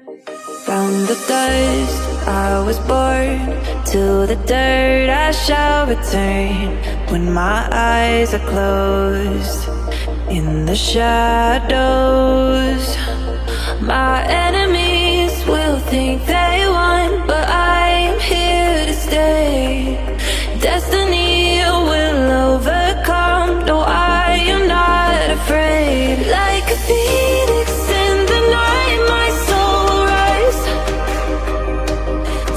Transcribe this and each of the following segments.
From the dust I was born, to the dirt I shall return. When my eyes are closed, in the shadows, my enemies will think they won, but I'm here to stay. Destiny will overcome, no, I am not afraid. Like a phoenix in the night, my soul rise.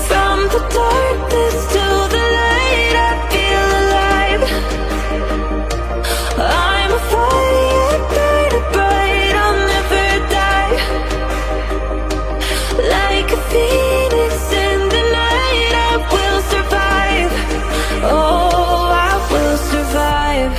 From the darkness to the light, I feel alive. I'm a fire, burning bright, I'll never die. Like a phoenix in the night, I will survive. Oh, I will survive.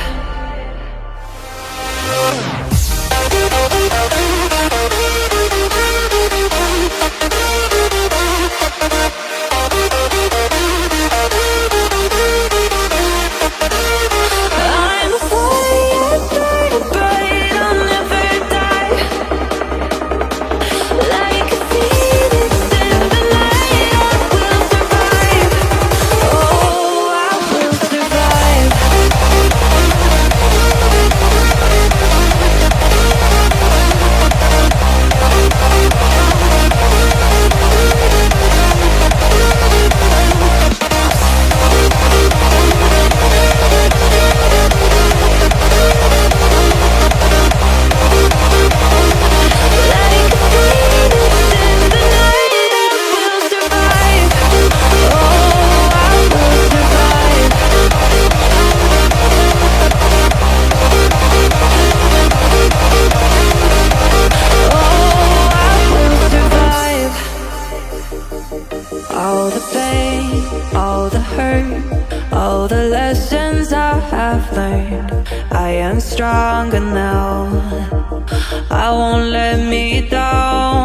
I'm a fire, burning bright, I'll never die. Like a phoenix in the night, I will survive. Oh, I will survive. All the pain, all the hurt, all the lessons I have learned, I am stronger now. I won't let me down.